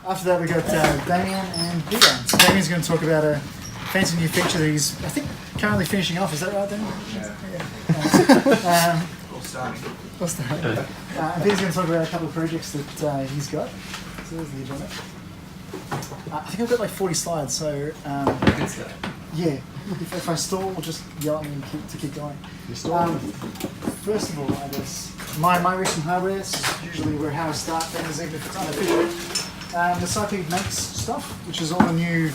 After that, we got Damien and Peter. So Damien's going to talk about a fancy new feature that he's, I think, currently finishing off. Is that right, Damien? Yeah. Or starting. And Peter's going to talk about a couple of projects that he's got. So there's the agenda. I think I've got like 40 slides, so yeah. If I stall, just yell at me to keep going. First of all, I guess my recent hardware is usually where how I start things, even if it's unofficial. The Cyclic makes stuff, which is all the new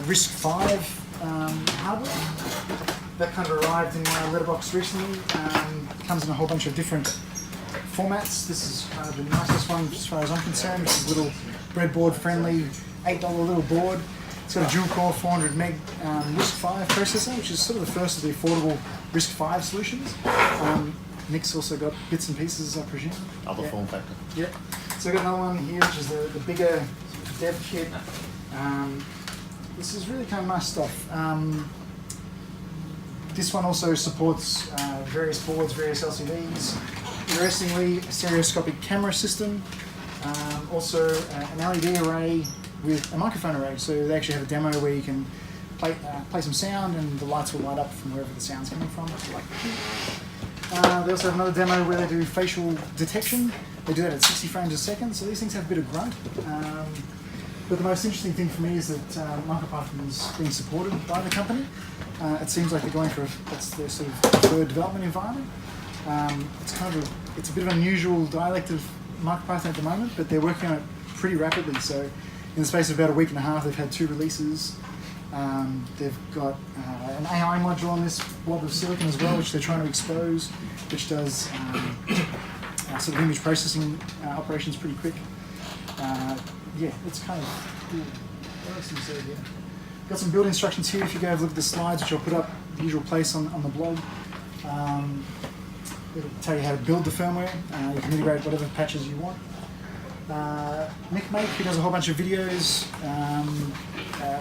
RISC-V hardware that kind of arrived in my letterbox recently. Comes in a whole bunch of different formats. This is kind of the nicest one as far as I'm concerned, which is a little breadboard friendly $8 little board. It's got a dual core 400 meg RISC-V processor, which is sort of the first of the affordable RISC-V solutions. Nick's also got bits and pieces, I presume. Other form factor. Yep. So we've got another one here, which is the bigger dev kit. This is really kind of nice stuff. This one also supports various boards, various LCDs. Interestingly, a stereoscopic camera system. Also an LED array with a microphone array. So they actually have a demo where you can play some sound and the lights will light up from wherever the sound's coming from. They also have another demo where they do facial detection. They do that at 60 frames a second, so these things have a bit of grunt. But the most interesting thing for me is that MicroPython is being supported by the company. It seems like they're going for that's their sort of preferred development environment. It's a bit of an unusual dialect of MicroPython at the moment, but they're working on it pretty rapidly. So in the space of about a week and a half, they've had 2 releases. They've got an AI module on this blob of silicon as well, which they're trying to expose, which does sort of image processing operations pretty quick. Yeah, it's kind of cool. What else do you say here? Got some build instructions here if you go have a look at the slides, which I'll put up the usual place on the blog. It'll tell you how to build the firmware. You can integrate whatever patches you want. Nick Make, who does a whole bunch of videos,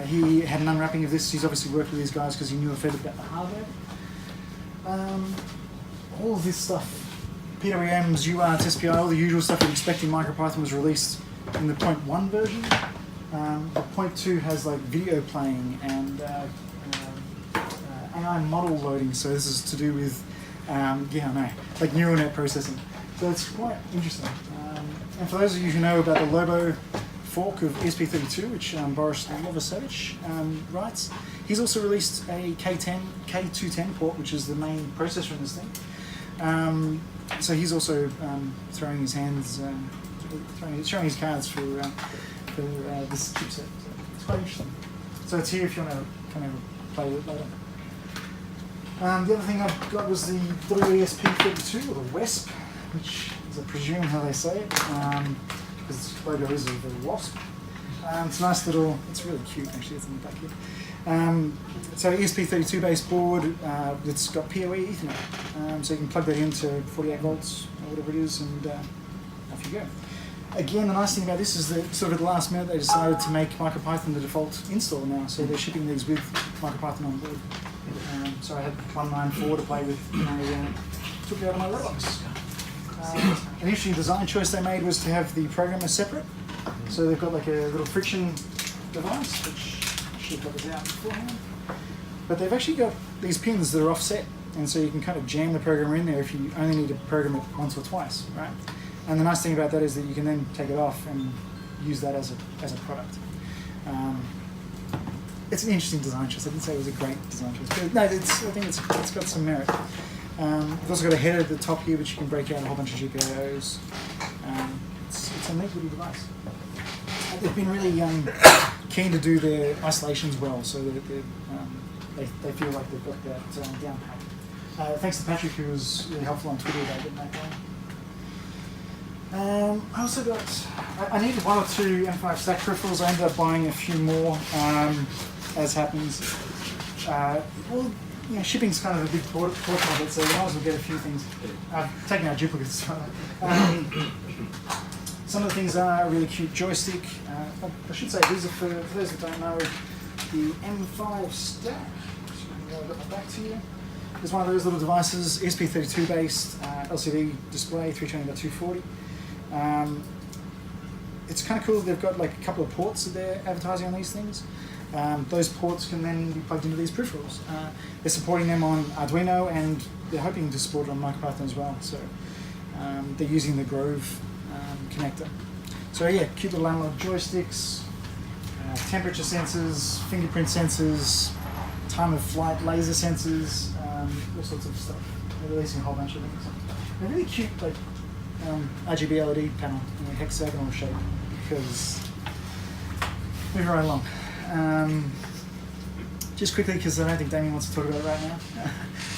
he had an unwrapping of this. He's obviously worked with these guys because he knew a fair bit about the hardware. All of this stuff, PWMs, UART, SPI, all the usual stuff you'd expect in MicroPython was released in the 0.1 version. The 0.2 has like video playing and AI model loading, so this is to do with like neural net processing. So it's quite interesting. And for those of you who know about the Lobo fork of ESP32, which Boris Novoselic writes, he's also released a K210 port, which is the main processor in this thing. So he's also throwing his hands, showing his cards for this chipset. So it's quite interesting. So it's here if you want to kind of play with it later. The other thing I've got was the WESP32, or the WESP, which is, I presume, how they say it, because its logo is a wasp. It's a nice little, it's really cute actually, it's in the back here. So ESP32 based board, it's got PoE Ethernet, so you can plug that into 48 volts or whatever it is, and off you go. Again, the nice thing about this is that sort of at the last minute they decided to make MicroPython the default install now, so they're shipping these with MicroPython on board. So I had 194 to play with, and I took it out of my letterbox. An interesting design choice they made was to have the programmer separate. So they've got like a little friction device, which should got this out beforehand. But they've actually got these pins that are offset, and so you can kind of jam the programmer in there if you only need to program it once or twice, right? And the nice thing about that is that you can then take it off and use that as a product. It's an interesting design choice. I didn't say it was a great design choice, but no, I think it's got some merit. We've also got a header at the top here, which you can break out a whole bunch of GPIOs. It's a neat little device. They've been really keen to do their isolations well, so that they feel like they've got that down pat. Thanks to Patrick, who was really helpful on Twitter about getting that going. I also got, I needed 1 or 2 M5 stack peripherals. I ended up buying a few more, as happens. Well, you know, shipping's kind of a big portion of it, so you might as well get a few things. I've taken out duplicates. Some of the things are a really cute joystick. I should say these are for those that don't know, the M5 stack. I've got my back to you. There's one of those little devices, ESP32 based, LCD display, 320 by 240. it's kind of cool that they've got like a couple of ports that they're advertising on these things. Those ports can then be plugged into these peripherals. They're supporting them on Arduino, and they're hoping to support it on MicroPython as well. So they're using the Grove connector. So yeah, cute little analog joysticks, temperature sensors, fingerprint sensors, time of flight laser sensors, all sorts of stuff. They're releasing a whole bunch of things. They're really cute, like RGB LED panel in a hexagonal shape, because moving right along. Just quickly, because I don't think Damien wants to talk about it right now,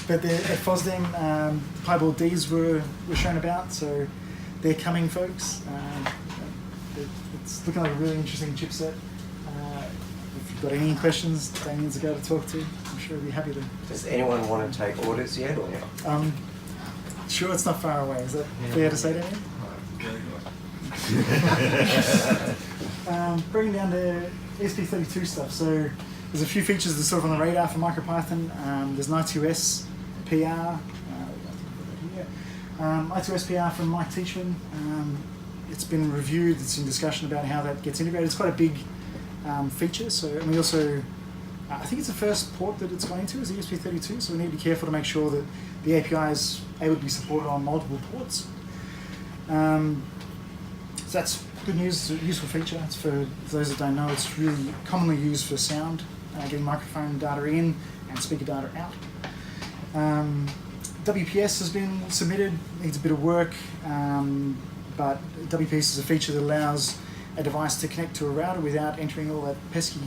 but at FOSDEM, Pieboard Ds were shown about, so they're coming, folks. It's looking like a really interesting chipset. If you've got any questions, Damien's the guy to talk to. I'm sure he'll be happy to. Does anyone want to take orders yet? Or? Sure, it's not far away. Is that fair to say, Damien? Bringing down to ESP32 stuff. So there's a few features that are sort of on the radar for MicroPython. There's an I2S PR. I2S PR from Mike Teachman. It's been reviewed. It's in discussion about how that gets integrated. It's quite a big feature. So, and we also, I think it's the first port that it's going to is ESP32. So we need to be careful to make sure that the API is able to be supported on multiple ports. So that's good news. It's a useful feature. It's for those that don't know, it's really commonly used for sound, getting microphone data in and speaker data out. WPS has been submitted, needs a bit of work, but WPS is a feature that allows a device to connect to a router without entering all that pesky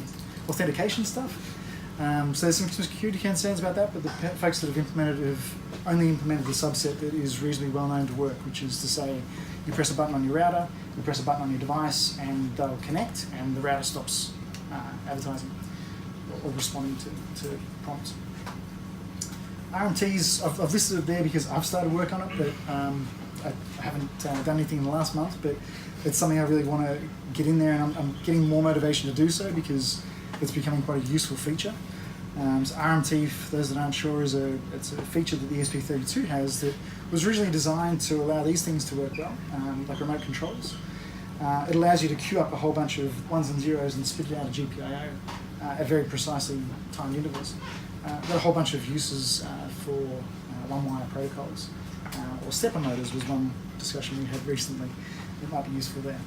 authentication stuff. So there's some security concerns about that, but the folks that have implemented it have only implemented the subset that is reasonably well known to work, which is to say you press a button on your router, you press a button on your device, and they'll connect, and the router stops advertising or responding to prompts. RMTs, I've listed it there because I've started work on it, but I haven't done anything in the last month, but it's something I really want to get in there, and I'm getting more motivation to do so because it's becoming quite a useful feature. So RMT, for those that aren't sure, it's a feature that the ESP32 has that was originally designed to allow these things to work well, like remote controls. It allows you to queue up a whole bunch of ones and zeros and spit it out a GPIO at very precisely timed intervals. Got a whole bunch of uses for one-wire protocols, or stepper motors was one discussion we had recently that might be useful there.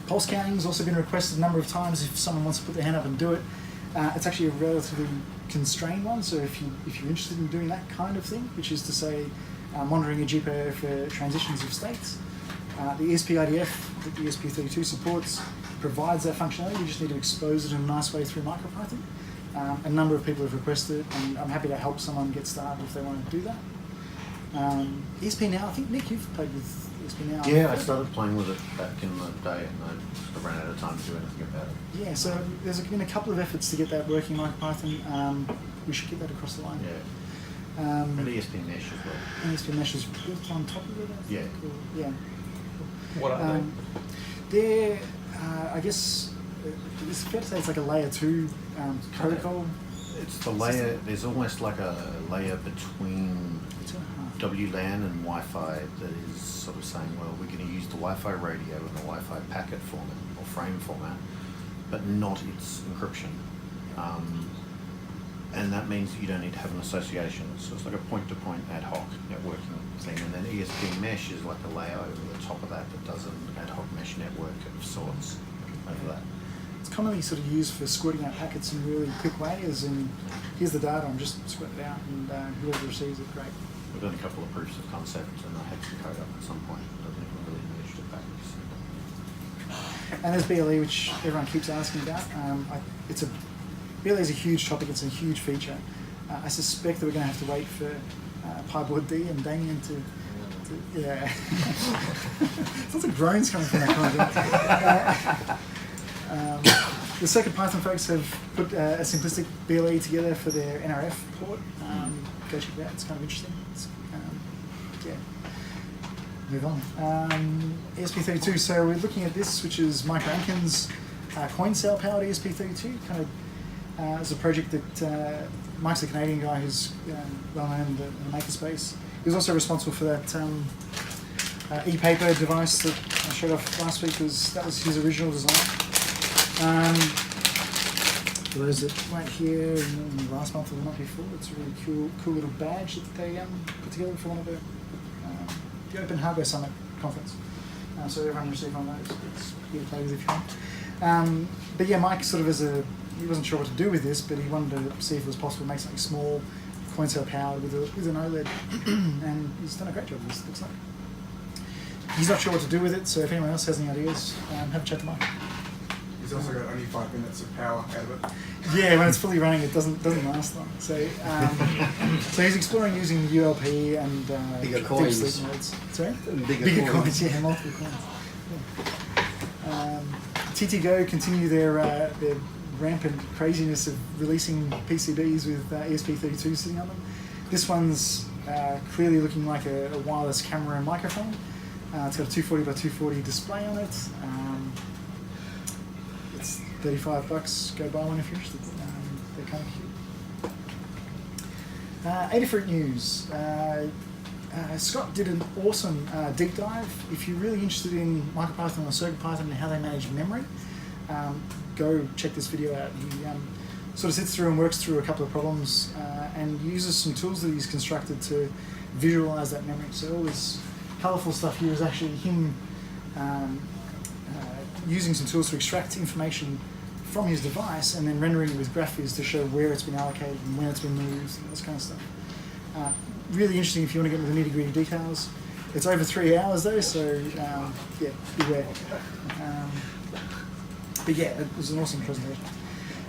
Pulse counting has also been requested a number of times if someone wants to put their hand up and do it. It's actually a relatively constrained one, so if you're interested in doing that kind of thing, which is to say monitoring a GPIO for transitions of states, the ESP-IDF that the ESP32 supports provides that functionality. You just need to expose it in a nice way through MicroPython. A number of people have requested it, and I'm happy to help someone get started if they want to do that. ESP Now, I think, Nick, you've played with ESP Now. Yeah, I started playing with it back in the day, and I sort of ran out of time to do anything about it. Yeah, so there's been a couple of efforts to get that working in MicroPython. We should get that across the line. Yeah. And ESP Mesh as well. And ESP Mesh is built on top of it, I think. Yeah. Cool. Yeah. What are they? They're, I guess, it's fair to say it's like a layer 2 protocol. It's the layer, there's almost like a layer between WLAN and Wi-Fi that is sort of saying, well, we're going to use the Wi-Fi radio in the Wi-Fi packet format or frame format, but not its encryption. And that means that you don't need to have an association. So it's like a point-to-point ad hoc networking thing. And then ESP Mesh is like a layer over the top of that does an ad hoc mesh network of sorts over that. It's commonly sort of used for squirting out packets in a really quick way, as in, here's the data, I'm just squirting it out, and whoever receives it, great. We've done a couple of proofs of concept, and I had to code up at some point. I don't think we really merged it back. And there's BLE, which everyone keeps asking about. BLE is a huge topic, it's a huge feature. I suspect that we're going to have to wait for Pieboard D and Damien to yeah. Lots of groans coming from that content. The CircuitPython folks have put a simplistic BLE together for their NRF port. Go check it out, it's kind of interesting. Yeah. Move on. ESP32, so we're looking at this, which is Mike Rankin's coin cell powered ESP32. Kind of it's a project that Mike's a Canadian guy who's well known in the makerspace. He was also responsible for that e-paper device that I showed off last week that was his original design. For those that weren't here in the last month or the month before, it's a really cool little badge that they put together for one of the Open Hardware Summit conference. So everyone received one of those. It's here to play with if you want. But yeah, Mike sort of he wasn't sure what to do with this, but he wanted to see if it was possible to make something small, coin cell powered with an OLED, and he's done a great job with this, it looks like. He's not sure what to do with it, so if anyone else has any ideas, have a chat to Mike. He's also got only 5 minutes of power out of it. Yeah, when it's fully running, it doesn't last long. So, so he's exploring using ULP and Bigger deep coins. sleep modes. Sorry, Bigger coins. Yeah, multiple coins. Yeah. TT Go continue their rampant craziness of releasing PCBs with ESP32 sitting on them. This one's clearly looking like a wireless camera and microphone. It's got a 240 by 240 display on it. It's $35. Go buy one if you're interested. They're kind of cute. Adafruit news. Scott did an awesome deep dive. If you're really interested in MicroPython or CircuitPython and how they manage memory, go check this video out. He sort of sits through and works through a couple of problems and uses some tools that he's constructed to visualize that memory. So all this colourful stuff here is actually him using some tools to extract information from his device and then rendering it with GraphViz to show where it's been allocated and when it's been moved and this kind of stuff. Really interesting if you want to get into the nitty-gritty details. It's over 3 hours though, so yeah, beware. But yeah, it was an awesome presentation.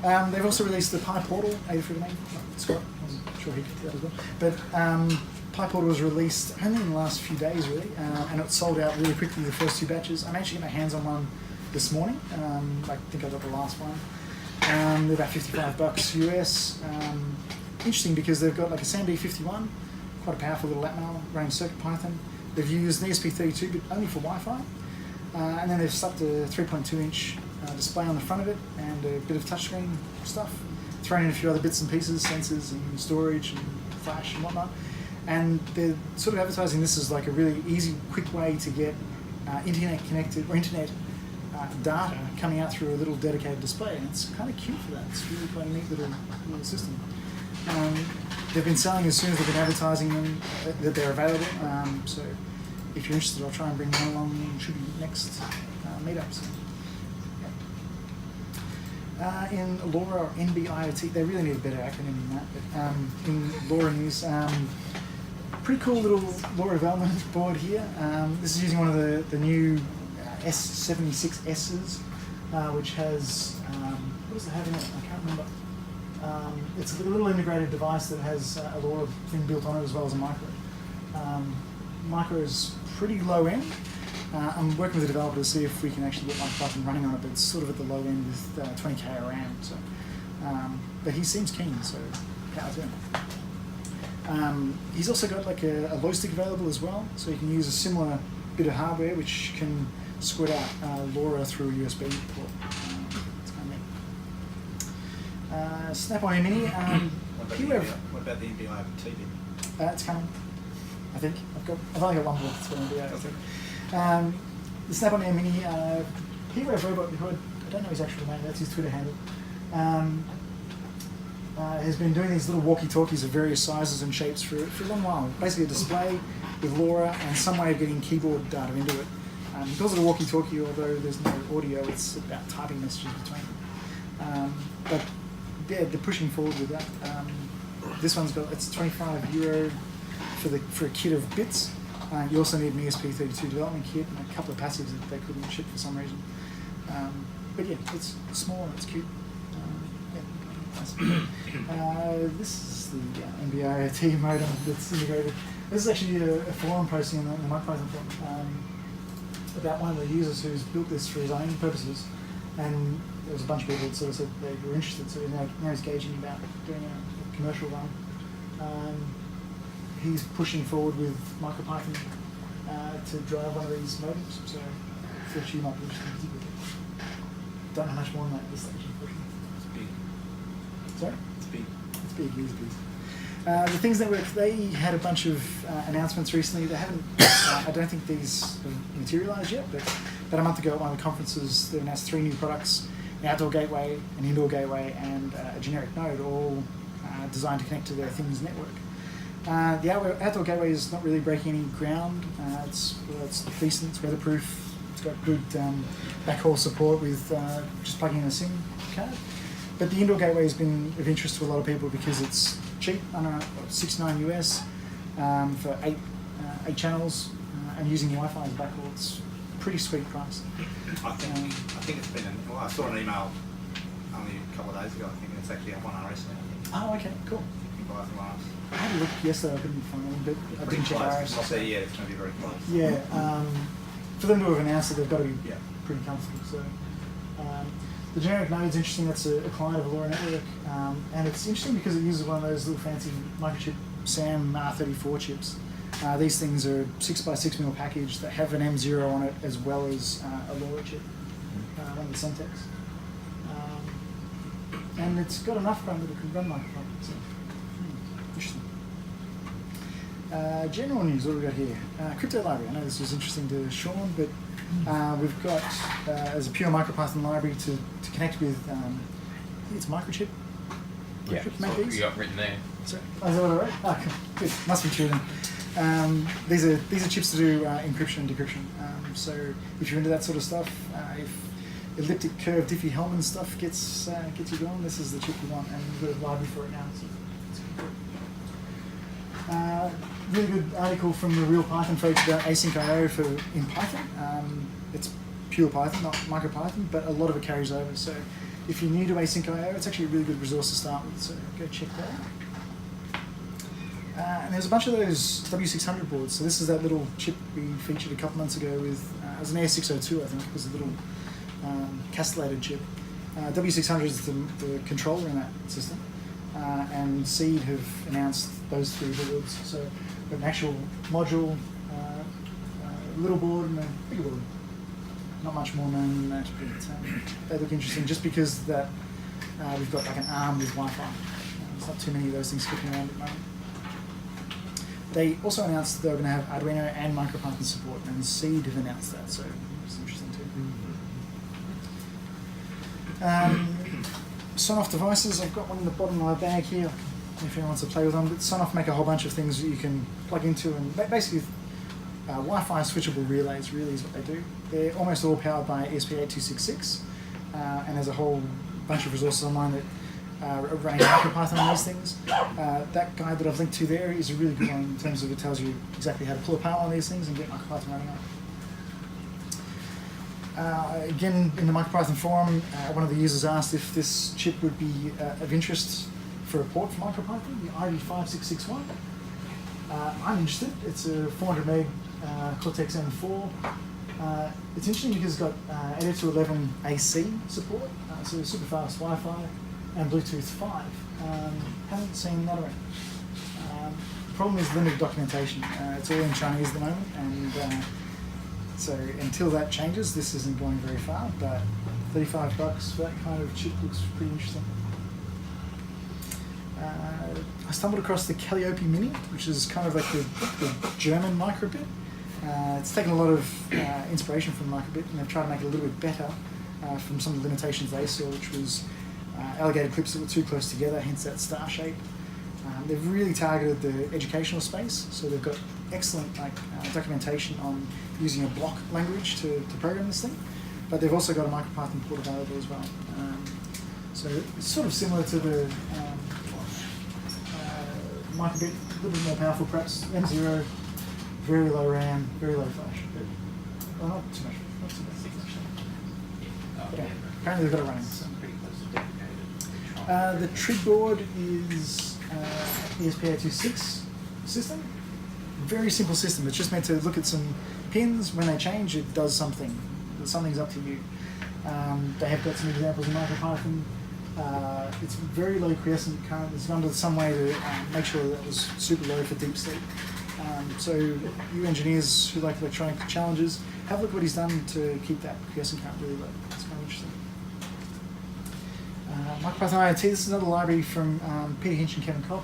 They've also released the PyPortal, Adafruit name. Scott, I wasn't sure he did that as well. But PyPortal was released only in the last few days really, and it sold out really quickly the first 2 batches. I managed to get my hands on one this morning. I think I got the last one. They're about $55 US. Interesting because they've got like a SAMD51, quite a powerful little Atmel running CircuitPython. They've used an ESP32 but only for Wi-Fi. And then they've slapped a 3.2-inch display on the front of it and a bit of touchscreen stuff. Thrown in a few other bits and pieces, sensors and storage and flash and whatnot. And they're sort of advertising this as like a really easy, quick way to get internet connected or internet data coming out through a little dedicated display. And it's kind of cute for that. It's really quite a neat little system. They've been selling as soon as they've been advertising them that they're available. So if you're interested, I'll try and bring one along. It should be next meetups. In LoRa or NB-IoT, they really need a better acronym than that. But in LoRa news, pretty cool little LoRa development board here. This is using one of the new S76Ss, which has what does it have in it? I can't remember. It's a little integrated device that has a LoRa thing built on it as well as a micro. Micro is pretty low end. I'm working with the developer to see if we can actually get MicroPython running on it, but it's sort of at the low end with 20k RAM. So, but he seems keen, so power to him. He's also got like a low stick available as well, so you can use a similar bit of hardware which can squirt out LoRa through a USB port. It's kind of neat. Snap-on Mini. What about the NB IoT bit? It's coming. I think I've only got one more. It's going to be out. I think. The Snap-on Air Mini, Hero Robot Hood, I don't know his actual name, that's his Twitter handle, has been doing these little walkie-talkies of various sizes and shapes for a long while. Basically a display with LoRa and some way of getting keyboard data into it. Because of the walkie-talkie, although there's no audio, it's about typing messages between them. But yeah, they're pushing forward with that. This one's got, it's €25 for a kit of bits. You also need an ESP32 development kit and a couple of passives that they couldn't ship for some reason. But yeah, it's small and it's cute. This is the NB-IoT modem that's integrated. This is actually a forum posting in the MicroPython forum about one of the users who's built this for his own purposes. And there was a bunch of people that sort of said they were interested, so now he's gauging about doing a commercial run. He's pushing forward with MicroPython to drive one of these modems, so if you might be interested in don't know much more than that at this stage, unfortunately. It's big. Sorry? It's big. It's big, it is big. The Things Network, they had a bunch of announcements recently. They haven't, I don't think these have materialised yet, but about a month ago at one of the conferences, they announced 3 new products: an outdoor gateway, an indoor gateway, and a generic node, all designed to connect to their Things Network. The outdoor gateway is not really breaking any ground. It's decent, it's weatherproof, it's got good backhaul support with just plugging in a SIM card. But the indoor gateway has been of interest to a lot of people because it's cheap, under $69 US for 8 channels, and using Wi-Fi as backhaul. It's a pretty sweet price. I think it's been. Well, I saw an email only a couple of days ago. I think it's actually up on RS now. Oh, okay, cool. You can buy it from RS. I had a look yesterday, I couldn't find one, but I Pretty didn't check close. ours. I'll say, yeah, it's going to be very close. Yeah, for them to have announced it, they've got to be Yeah. pretty comfortable. So, the generic node's interesting. That's a client of LoRa Network, and it's interesting because it uses one of those little fancy microchip SAM R34 chips. These things are 6x6mm package that have an M0 on it as well as a LoRa chip, one of the Semtex. And it's got enough RAM that it can run microphone. So, interesting. General news, what have we got here? Crypto library. I know this was interesting to Sean, but we've got as a pure MicroPython library to connect with, I think it's Microchip. Yeah, Microchip that's make what these? you got written there. Sorry. Oh, is that what I wrote? Oh, cool. Good. Must be true then. These are chips to do encryption and decryption. So if you're into that sort of stuff, if elliptic curve Diffie-Hellman stuff gets you going, this is the chip you want, and we've got a library for it now. So it's good. Really good article from the Real Python folks about async I/O in Python. It's pure Python, not MicroPython, but a lot of it carries over. So if you're new to async I/O, it's actually a really good resource to start with. So go check that out. And there's a bunch of those W600 boards. So this is that little chip we featured a couple months ago with, it was an AS602, I think. It was a little castellated chip. W600 is the controller in that system. And Seed have announced those 3 boards. So we've got an actual module, little board, and a bigger board. Not much more known than that, but they look interesting just because that we've got like an ARM with Wi-Fi. There's not too many of those things kicking around at the moment. They also announced that they were going to have Arduino and MicroPython support, and Seed have announced that, so it's interesting too. Sonoff devices, I've got one in the bottom of my bag here, if anyone wants to play with them. But Sonoff make a whole bunch of things that you can plug into, and basically Wi-Fi switchable relays really is what they do. They're almost all powered by ESP8266, and there's a whole bunch of resources online that are running MicroPython on these things. That guide that I've linked to there is a really good one in terms of it tells you exactly how to pull apart one of these things and get MicroPython running on it. Again, in the MicroPython forum, one of the users asked if this chip would be of interest for a port for MicroPython, the ID5661. I'm interested. It's a 400 meg Cortex M4. It's interesting because it's got 802.11 AC support, so super fast Wi-Fi and Bluetooth 5. Haven't seen that around. Problem is limited documentation. It's all in Chinese at the moment, and so until that changes, this isn't going very far. But $35 for that kind of chip looks pretty interesting. I stumbled across the Calliope Mini, which is kind of like the German microbit. It's taken a lot of inspiration from microbit, and they've tried to make it a little bit better from some of the limitations they saw, which was alligator clips that were too close together, hence that star shape. They've really targeted the educational space, so they've got excellent documentation on using a block language to program this thing, but they've also got a MicroPython port available as well. So it's sort of similar to the microbit, a little bit more powerful perhaps. M0, very low RAM, very low flash, but well, not too much. Not too much. But, apparently they've got it running. So. The trig board is ESP8266 system. Very simple system. It's just meant to look at some pins. When they change, it does something. Something's up to you. They have got some examples in MicroPython. It's very low quiescent current. It's gone to some way to make sure that it was super low for deep sleep. So you engineers who like electronic challenges, have a look at what he's done to keep that quiescent current really low. It's kind of interesting. MicroPython IoT, this is another library from Peter Hinch and Kevin Kopp.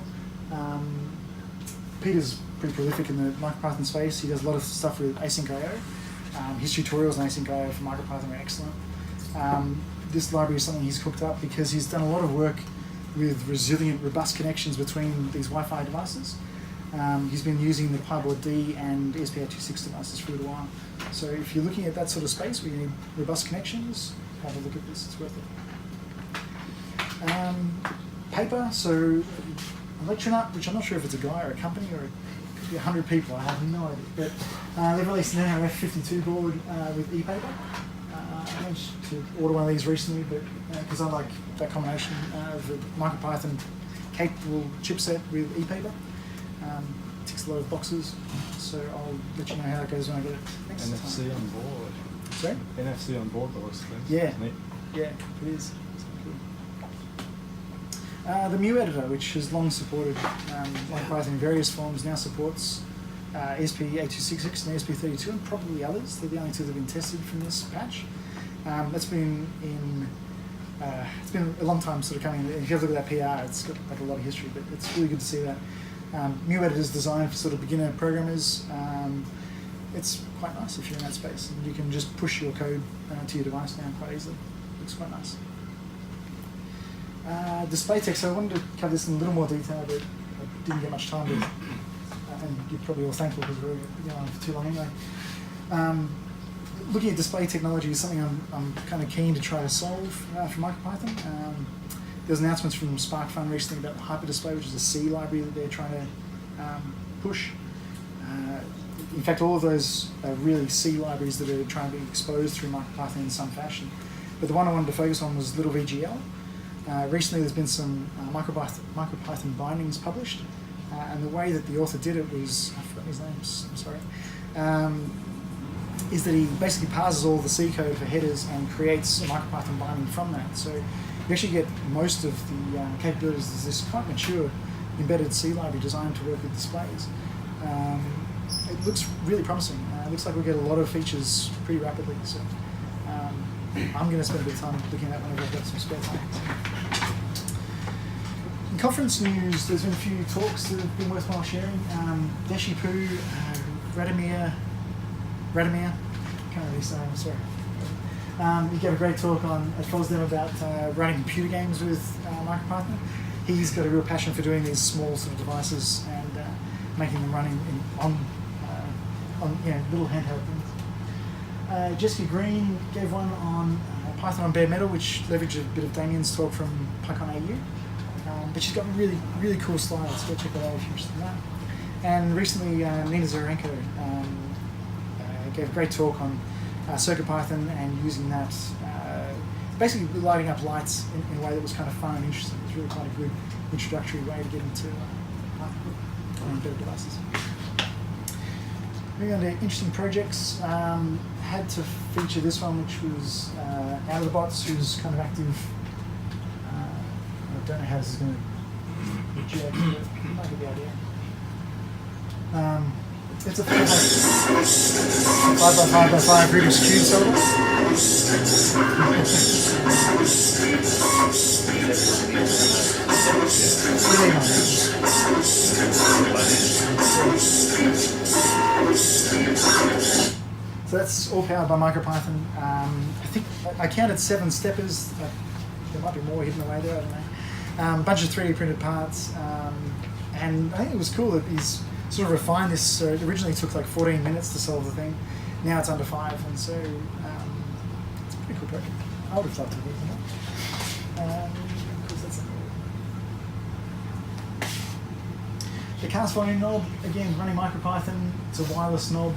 Peter's pretty prolific in the MicroPython space. He does a lot of stuff with async.io. His tutorials on async.io for MicroPython are excellent. This library is something he's cooked up because he's done a lot of work with resilient, robust connections between these Wi-Fi devices. He's been using the PyBoard-D and ESP8266 devices for a little while. So if you're looking at that sort of space where you need robust connections, have a look at this, it's worth it. Paper, so Electronaut, which I'm not sure if it's a guy or a company or it could be 100 people, I have no idea. But they've released an NRF52 board with ePaper. I managed to order one of these recently, but because I like that combination of a MicroPython capable chipset with ePaper. Ticks a lot of boxes, so I'll let you know how that goes when I get it next time. NFC on board. Sorry? NFC on board, those things. Yeah. Neat. Yeah, it is. It's cool. The Mu editor, which has long supported MicroPython in various forms, now supports ESP8266 and ESP32 and probably others. They're the only two that have been tested from this patch. That's been in. It's been a long time sort of coming. If you have a look at that PR, it's got like a lot of history, but it's really good to see that. Mu editor is designed for sort of beginner programmers. It's quite nice if you're in that space, and you can just push your code to your device now quite easily. Looks quite nice. Display text. So I wanted to cover this in a little more detail, but I didn't get much time to. And you're probably all thankful because we're going on for too long anyway. Looking at display technology is something I'm kind of keen to try to solve for MicroPython. There's announcements from SparkFun recently about HyperDisplay, which is a C library that they're trying to push. In fact, all of those are really C libraries that are trying to be exposed through MicroPython in some fashion. But the one I wanted to focus on was LittleVGL. Recently there's been some MicroPython bindings published, and the way that the author did it was, I've forgotten his name, I'm sorry, is that he basically parses all the C code for headers and creates a MicroPython binding from that. So you actually get most of the capabilities of this quite mature embedded C library designed to work with displays. It looks really promising. It looks like we'll get a lot of features pretty rapidly. So I'm going to spend a bit of time looking at that whenever I've got some spare time. In conference news, there's been a few talks that have been worthwhile sharing. Deshipu, Radomir, can't really say, I'm sorry. He gave a great talk at FOSDEM about running computer games with MicroPython. He's got a real passion for doing these small sort of devices and making them running on little handheld things. Jessica Green gave one on Python on bare metal, which leveraged a bit of Damien's talk from PyCon AU. But she's got really, really cool slides. Go check that out if you're interested in that. And recently, Nina Zarenko gave a great talk on CircuitPython and using that, basically lighting up lights in a way that was kind of fun and interesting. It was really quite a good introductory way to get into embedded devices. Moving on to interesting projects, had to feature this one, which was Out of the Bots, who's kind of active. I don't know how this is going to be judged, but you might get the idea. It's a 5x5x5 Rubik's Cube solver. So that's all powered by MicroPython. I think I counted 7 steppers. There might be more hidden away there, I don't know. Bunch of 3D printed parts. And I think it was cool that he's sort of refined this. So it originally took like 14 minutes to solve the thing. Now it's under 5, and so it's a pretty cool project. I would have loved to have used it. The cast volume knob, again, running MicroPython. It's a wireless knob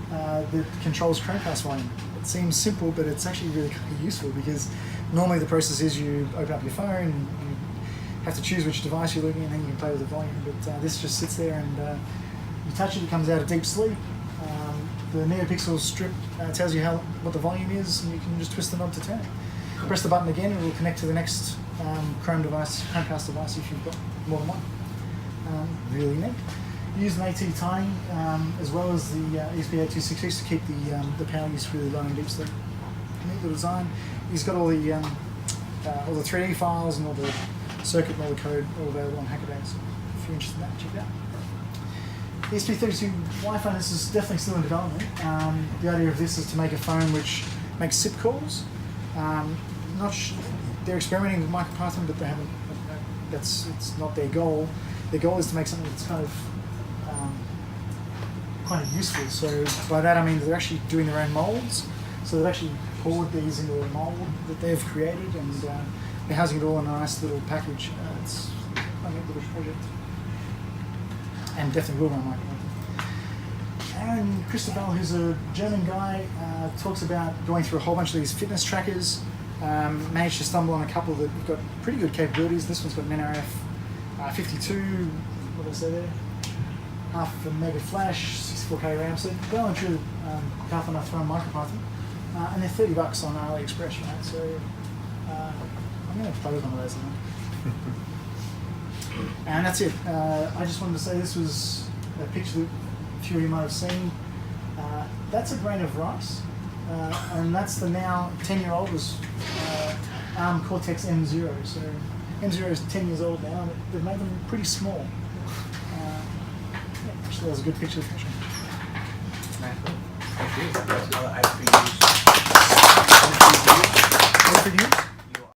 that controls Chromecast volume. It seems simple, but it's actually really kind of useful because normally the process is you open up your phone, you have to choose which device you're looking at, and then you can play with the volume. But this just sits there and you touch it, it comes out of deep sleep. The NeoPixel strip tells you what the volume is, and you can just twist the knob to turn it. Press the button again, and it will connect to the next Chromecast device if you've got more than one. Really neat. Use an AT Tiny as well as the ESP8266 to keep the power use really low in deep sleep. Neat little design. He's got all the 3D files and all the circuit and all the code all available on Hackaday. So if you're interested in that, check it out. The ESP32 Wi-Fi, this is definitely still in development. The idea of this is to make a phone which makes SIP calls. They're experimenting with MicroPython, but they haven't. It's not their goal. Their goal is to make something that's kind of useful. So by that I mean they're actually doing their own molds. So they've actually poured these into a mold that they've created, and they're housing it all in a nice little package. It's a neat little project, and definitely will run MicroPython. Aaron Christobal, who's a German guy, talks about going through a whole bunch of these fitness trackers. Managed to stumble on a couple that have got pretty good capabilities. This one's got an NRF 52, what did I say there? Half a mega flash, 64K RAM, so well and true Python enough to run MicroPython. And they're $30 on AliExpress, right? So I'm going to play with one of those, I think. And that's it. I just wanted to say this was a picture that a few of you might have seen. That's a grain of rice. And that's the now 10-year-old was ARM Cortex M0. So M0 is 10 years old now, and they've made them pretty small. Actually, that was a good picture of the picture. Other HP